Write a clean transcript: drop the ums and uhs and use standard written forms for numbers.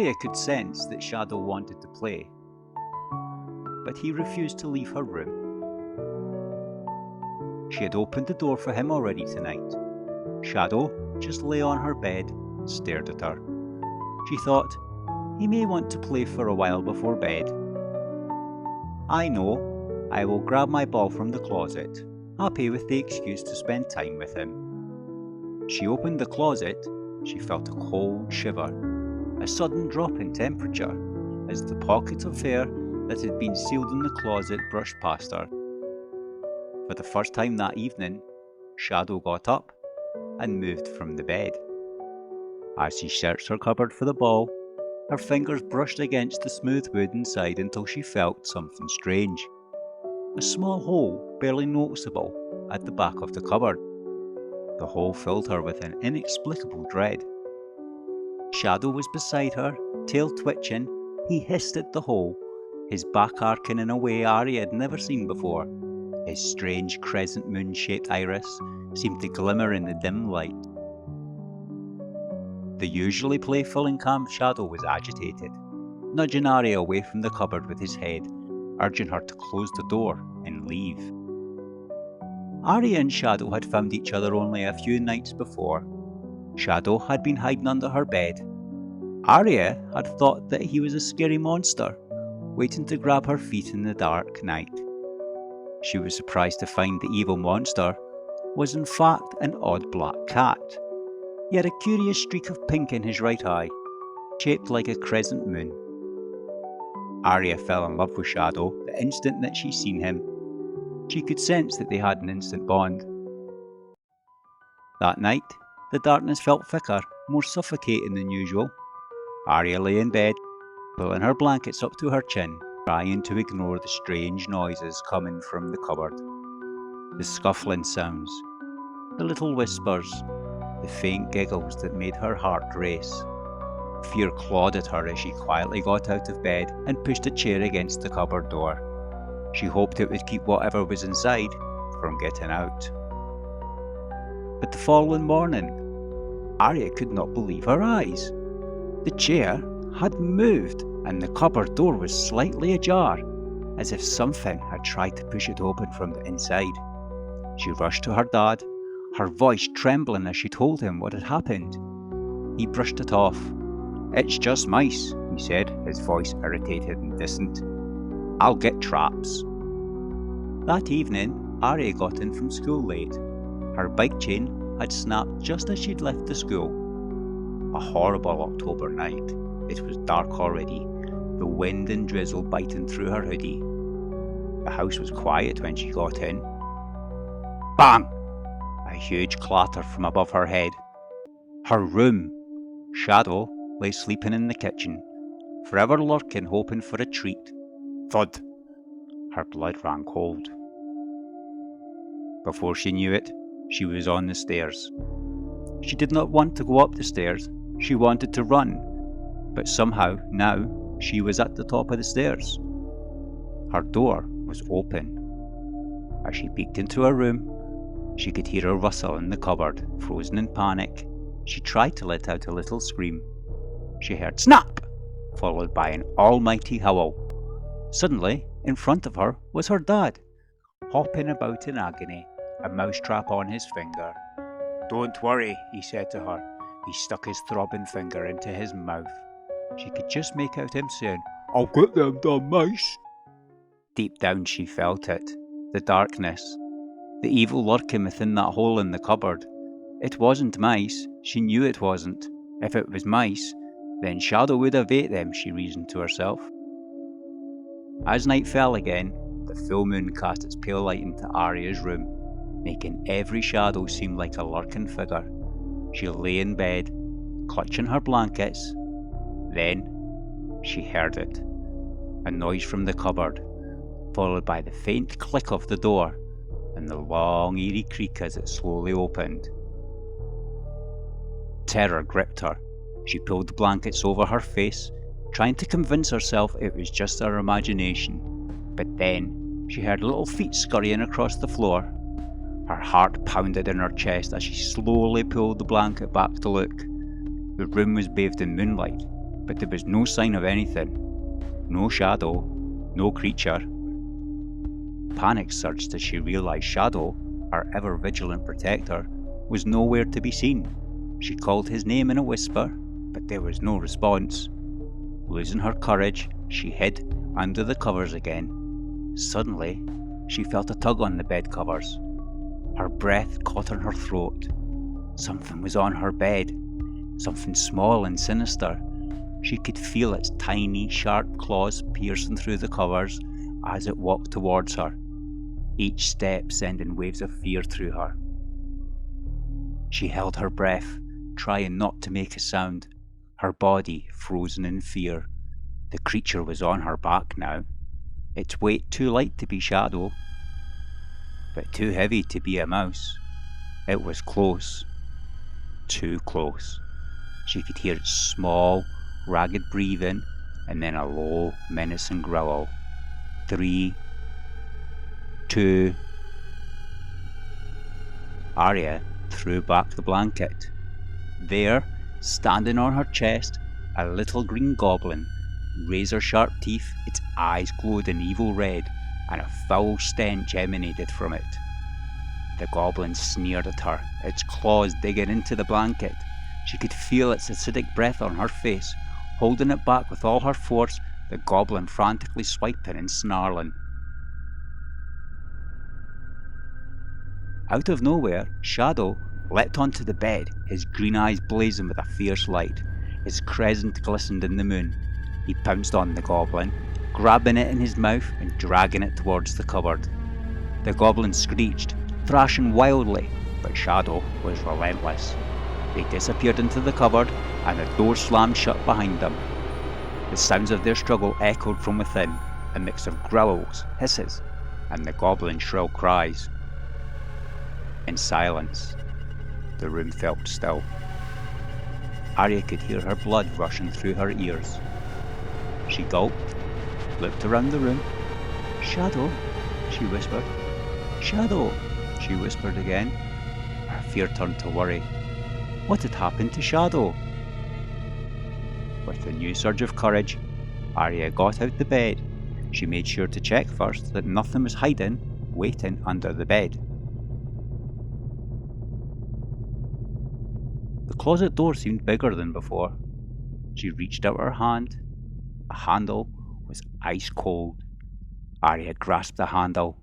Arya could sense that Shadow wanted to play, but he refused to leave her room. She had opened the door for him already tonight. Shadow just lay on her bed and stared at her. She thought, he may want to play for a while before bed. I know, I will grab my ball from the closet, happy with the excuse to spend time with him. She opened the closet. She felt a cold shiver, a sudden drop in temperature, as the pocket of air that had been sealed in the closet brushed past her. For the first time that evening, Shadow got up and moved from the bed. As she searched her cupboard for the ball, her fingers brushed against the smooth wood inside until she felt something strange. A small hole, barely noticeable, at the back of the cupboard. The hole filled her with an inexplicable dread. Shadow was beside her, tail twitching. He hissed at the hole, his back arcing in a way Arya had never seen before. His strange crescent moon-shaped iris seemed to glimmer in the dim light. The usually playful and calm Shadow was agitated, nudging Arya away from the cupboard with his head, urging her to close the door and leave. Arya and Shadow had found each other only a few nights before. Shadow had been hiding under her bed. Arya had thought that he was a scary monster, waiting to grab her feet in the dark night. She was surprised to find the evil monster was in fact an odd black cat. He had a curious streak of pink in his right eye, shaped like a crescent moon. Arya fell in love with Shadow the instant that she seen him. She could sense that they had an instant bond. That night, the darkness felt thicker, more suffocating than usual. Arya lay in bed, pulling her blankets up to her chin, trying to ignore the strange noises coming from the cupboard. The scuffling sounds, the little whispers, the faint giggles that made her heart race. Fear clawed at her as she quietly got out of bed and pushed a chair against the cupboard door. She hoped it would keep whatever was inside from getting out. But the following morning, Arya could not believe her eyes. The chair had moved and the cupboard door was slightly ajar, as if something had tried to push it open from the inside. She rushed to her dad, her voice trembling as she told him what had happened. He brushed it off. "It's just mice," he said, his voice irritated and distant. "I'll get traps." That evening, Arya got in from school late. Her bike chain had snapped just as she'd left the school. A horrible October night. It was dark already, the wind and drizzle biting through her hoodie. The house was quiet when she got in. Bang! A huge clatter from above her head. Her room. Shadow lay sleeping in the kitchen, forever lurking, hoping for a treat. Thud! Her blood ran cold. Before she knew it, she was on the stairs. She did not want to go up the stairs. She wanted to run, but somehow now she was at the top of the stairs. Her door was open. As she peeked into her room, she could hear a rustle in the cupboard. Frozen in panic, she tried to let out a little scream. She heard snap, followed by an almighty howl. Suddenly, in front of her was her dad, hopping about in agony, a mousetrap on his finger. "Don't worry," he said to her. He stuck his throbbing finger into his mouth. She could just make out him saying, "I'll get them damn mice." Deep down she felt it, the darkness, the evil lurking within that hole in the cupboard. It wasn't mice, she knew it wasn't. If it was mice, then Shadow would have ate them, she reasoned to herself. As night fell again, the full moon cast its pale light into Arya's room, making every shadow seem like a lurking figure. She lay in bed, clutching her blankets. Then she heard it, a noise from the cupboard, followed by the faint click of the door and the long eerie creak as it slowly opened. Terror gripped her. She pulled the blankets over her face, trying to convince herself it was just her imagination. But then she heard little feet scurrying across the floor. Her heart pounded in her chest as she slowly pulled the blanket back to look. The room was bathed in moonlight, but there was no sign of anything. No shadow, no creature. Panic surged as she realised Shadow, her ever-vigilant protector, was nowhere to be seen. She called his name in a whisper, but there was no response. Losing her courage, she hid under the covers again. Suddenly, she felt a tug on the bed covers. Her breath caught in her throat. Something was on her bed, something small and sinister. She could feel its tiny, sharp claws piercing through the covers as it walked towards her, each step sending waves of fear through her. She held her breath, trying not to make a sound, her body frozen in fear. The creature was on her back now, its weight too light to be Shadow, but too heavy to be a mouse. It was close, too close. She could hear its small, ragged breathing, and then a low, menacing growl. 3, 2... Arya threw back the blanket. There, standing on her chest, a little green goblin, razor-sharp teeth, its eyes glowed an evil red, and a foul stench emanated from it. The goblin sneered at her, its claws digging into the blanket. She could feel its acidic breath on her face. Holding it back with all her force, the goblin frantically swiping and snarling. Out of nowhere, Shadow leapt onto the bed, his green eyes blazing with a fierce light. His crescent glistened in the moon. He pounced on the goblin, grabbing it in his mouth and dragging it towards the cupboard. The goblin screeched, thrashing wildly, but Shadow was relentless. They disappeared into the cupboard, and the door slammed shut behind them. The sounds of their struggle echoed from within, a mix of growls, hisses, and the goblin's shrill cries. In silence, the room felt still. Arya could hear her blood rushing through her ears. She gulped, looked around the room. "Shadow," she whispered. "Shadow," she whispered again. Her fear turned to worry. What had happened to Shadow? With a new surge of courage, Arya got out the bed. She made sure to check first that nothing was hiding, waiting under the bed. The closet door seemed bigger than before. She reached out her hand. The handle was ice cold. Arya grasped the handle,